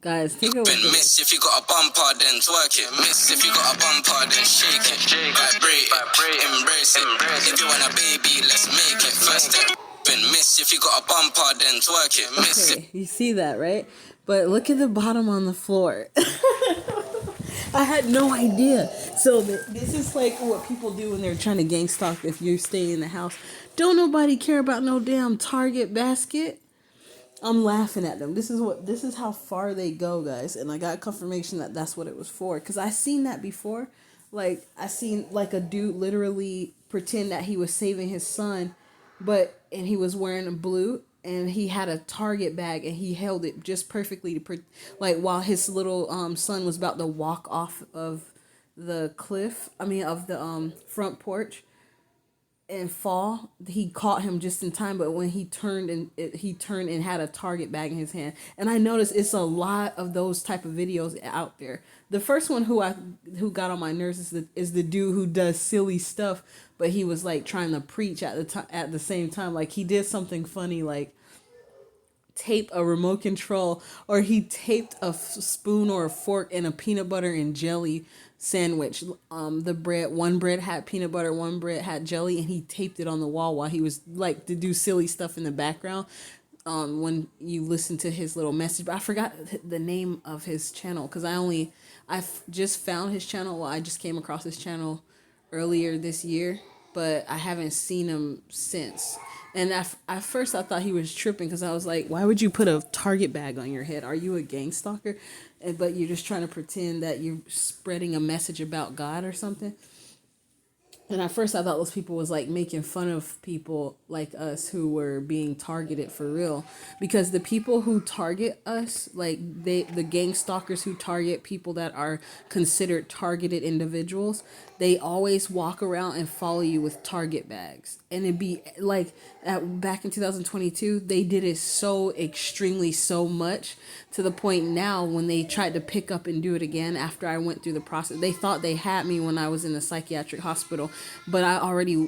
Guys, take a look at it. Miss if you got a bumper, then twerk it. Miss if you got a bumper, then shake it. Vibrate it, embrace it. If you want a baby, let's make it. First step. Miss if you got a bumper, then twerk it. Miss Okay, you see that, right? But look at the bottom on the floor. I had no idea. So this is like what people do when they're trying to gang stalk if you stay in the house. Don't nobody care about no damn Target basket. I'm laughing at them. This is how far they go, guys. And I got confirmation that that's what it was for. Because I seen that before. Like, I seen like a dude literally pretend that he was saving his son, and he was wearing a blue, and he had a Target bag, and he held it just perfectly like while his little son was about to walk off of the cliff. I mean, of the front porch and fall. He caught him just in time, but when he turned and had a Target bag in his hand. And I noticed it's a lot of those type of videos out there. The first one who got on my nerves is the dude who does silly stuff, but he was like trying to preach at the same time. Like, he did something funny, like tape a remote control, or he taped a spoon or a fork in a peanut butter and jelly sandwich. One bread had peanut butter, one bread had jelly, and he taped it on the wall while he was like to do silly stuff in the background. When you listen to his little message, but I forgot the name of his channel because I just found his channel. Well, I just came across his channel earlier this year, but I haven't seen him since. And at first I thought he was tripping because I was like, why would you put a Target bag on your head? Are you a gang stalker? But you're just trying to pretend that you're spreading a message about God or something. And at first I thought those people was like making fun of people like us who were being targeted for real. Because the people who target us, like the gang stalkers who target people that are considered targeted individuals, they always walk around and follow you with Target bags. And it'd be like back in 2022, they did it so extremely so much to the point now when they tried to pick up and do it again after I went through the process. They thought they had me when I was in a psychiatric hospital, but I already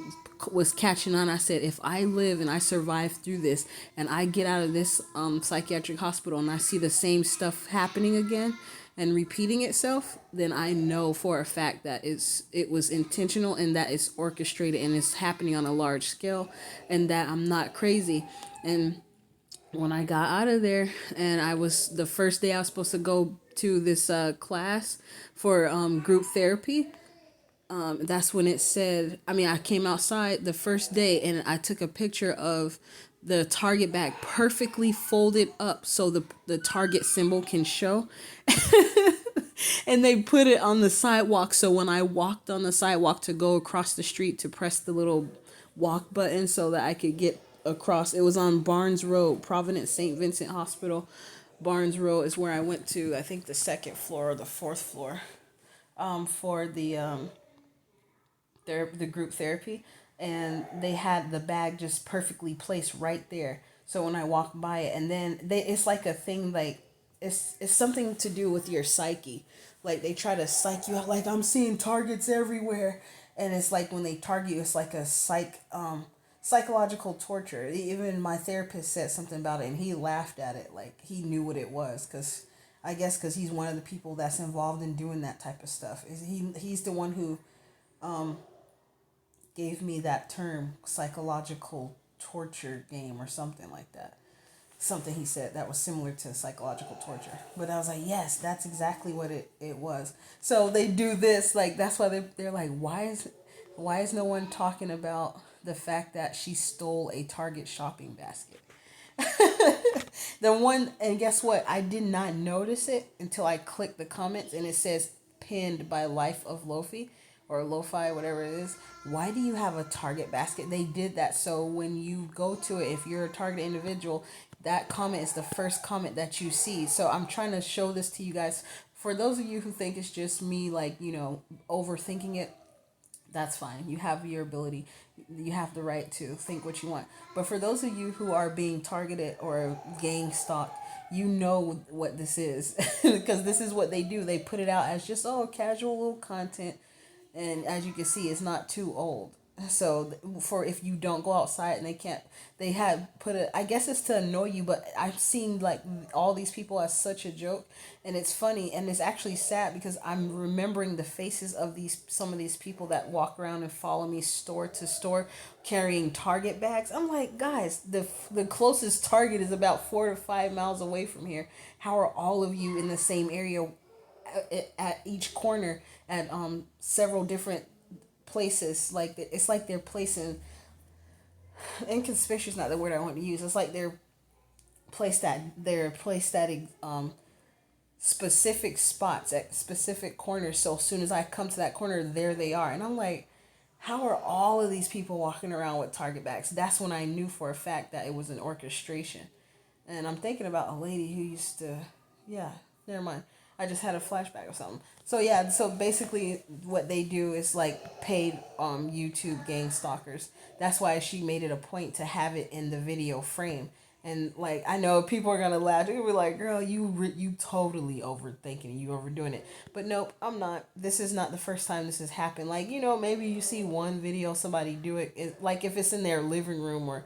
was catching on. I said, if I live and I survive through this and I get out of this psychiatric hospital and I see the same stuff happening again and repeating itself, then I know for a fact that it was intentional and that it's orchestrated and it's happening on a large scale and that I'm not crazy. And when I got out of there, and the first day I was supposed to go to this class for group therapy, that's when it said, I came outside the first day and I took a picture of the Target bag perfectly folded up so the Target symbol can show. And they put it on the sidewalk. So when I walked on the sidewalk to go across the street to press the little walk button so that I could get across, it was on Barnes Road, Providence St. Vincent Hospital. Barnes Road is where I went to, I think the second floor or the fourth floor, for the group therapy, and they had the bag just perfectly placed right there. So when I walked by it, and then it's like a thing, like it's something to do with your psyche. Like they try to psych you out. Like, I'm seeing targets everywhere, and it's like when they target you, it's like a psychological torture. Even my therapist said something about it, and he laughed at it, like he knew what it was, because I guess because he's one of the people that's involved in doing that type of stuff. He's the one who gave me that term, psychological torture game or something like that. Something he said that was similar to psychological torture. But I was like, yes, that's exactly what it was. So they do this, like, that's why they're like, why is no one talking about the fact that she stole a Target shopping basket? The one, and guess what? I did not notice it until I clicked the comments and it says pinned by Life of Lofi or Lo-Fi, whatever it is. Why do you have a Target basket? They did that so when you go to it, if you're a Target individual, that comment is the first comment that you see. So I'm trying to show this to you guys. For those of you who think it's just me, like, overthinking it, that's fine. You have your ability. You have the right to think what you want. But for those of you who are being targeted or gang stalked, you know what this is. Because this is what they do. They put it out as just, casual little content. And as you can see, it's not too old. So for if you don't go outside and they can't, they had put it, I guess it's to annoy you, but I've seen like all these people as such a joke, and it's funny and it's actually sad because I'm remembering the faces of these, some of these people that walk around and follow me store to store carrying Target bags. I'm like, guys, the closest Target is about 4 to 5 miles away from here. How are all of you in the same area at each corner at several different places? Like it's like they're placing, inconspicuous, not the word I want to use, it's like they're placed at specific spots at specific corners, so as soon as I come to that corner, there they are. And I'm like, how are all of these people walking around with Target bags? That's when I knew for a fact that it was an orchestration. And I'm thinking about a lady who used to, yeah, never mind. I just had a flashback of something. So yeah, so basically what they do is like paid YouTube gang stalkers. That's why she made it a point to have it in the video frame. And like I know people are gonna laugh. They're gonna be like, "Girl, you totally overthinking. You overdoing it." But nope, I'm not. This is not the first time this has happened. Like maybe you see one video somebody do it. Like if it's in their living room or,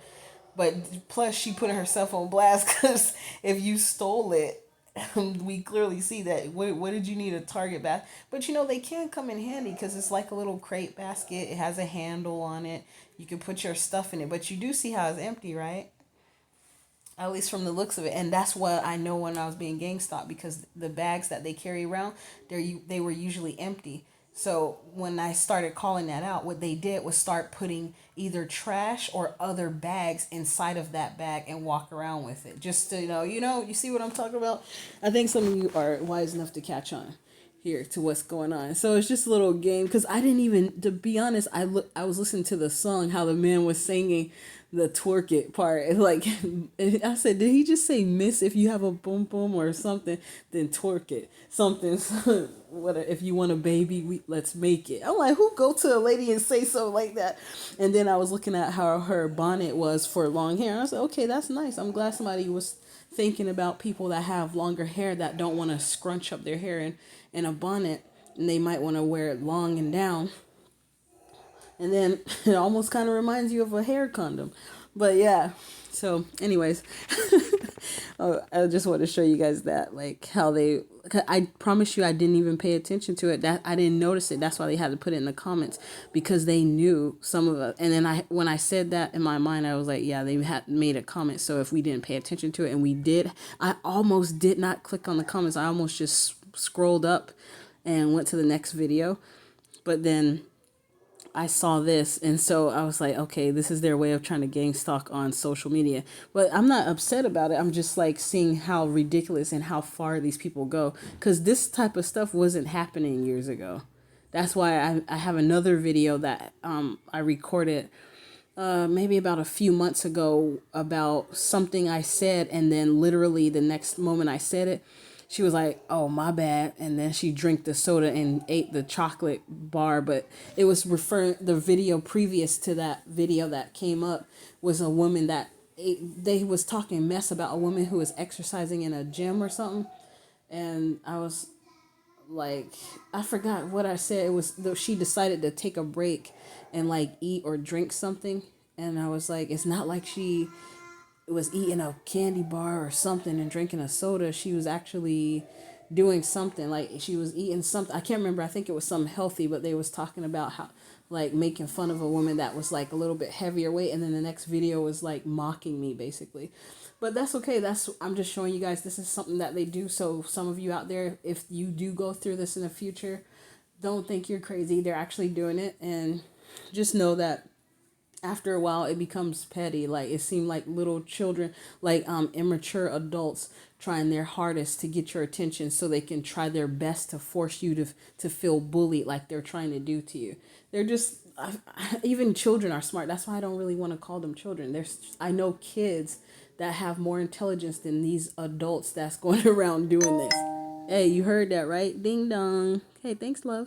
but plus she put herself on blast because if you stole it, we clearly see that. What did you need a Target basket? But they can come in handy because it's like a little crate basket. It has a handle on it. You can put your stuff in it, but you do see how it's empty, right? At least from the looks of it. And that's what I know when I was being gang stalked, because the bags that they carry around, they were usually empty. So when I started calling that out, what they did was start putting either trash or other bags inside of that bag and walk around with it. Just to you see what I'm talking about? I think some of you are wise enough to catch on here to what's going on. So it's just a little game, because I didn't even, to be honest, I was listening to the song, how the man was singing the twerk it part. And like I said, did he just say miss if you have a boom boom or something? Then twerk it. Something what if you want a baby, let's make it. I'm like, who go to a lady and say something like that? And then I was looking at how her bonnet was for long hair. And I said, okay, that's nice. I'm glad somebody was thinking about people that have longer hair that don't want to scrunch up their hair in a bonnet, and they might want to wear it long and down. And then it almost kind of reminds you of a hair condom. But yeah, so anyways, I just want to show you guys that, like how they, I promise you I didn't even pay attention to it. That I didn't notice it. That's why they had to put it in the comments, because they knew some of it. And then when I said that in my mind, I was like, yeah, they had made a comment. So if we didn't pay attention to it, and we did, I almost did not click on the comments. I almost just scrolled up and went to the next video. But then I saw this, and so I was like, okay, this is their way of trying to gang stalk on social media. But I'm not upset about it. I'm just like seeing how ridiculous and how far these people go, because this type of stuff wasn't happening years ago. That's why I have another video that I recorded maybe about a few months ago about something I said, and then literally the next moment I said it, she was like, "Oh, my bad," and then she drank the soda and ate the chocolate bar. But it was referring, the video previous to that video that came up was a woman that they was talking mess about a woman who was exercising in a gym or something, and I was like, I forgot what I said. It was though she decided to take a break and like eat or drink something, and I was like, it's not like she was eating a candy bar or something and drinking a soda. She was actually doing something, like she was eating something. I can't remember. I think it was something healthy, but they was talking about how, like, making fun of a woman that was like a little bit heavier weight, and then the next video was like mocking me basically. But that's okay. I'm just showing you guys this is something that they do. So some of you out there, if you do go through this in the future, don't think you're crazy. They're actually doing it, and just know that after a while it becomes petty. Like it seemed like little children, like immature adults trying their hardest to get your attention so they can try their best to force you to feel bullied, like they're trying to do to you. They're just even children are smart. That's why I don't really want to call them children. I know kids that have more intelligence than these adults that's going around doing this. Hey, you heard that right? Ding dong. Hey, thanks, loves.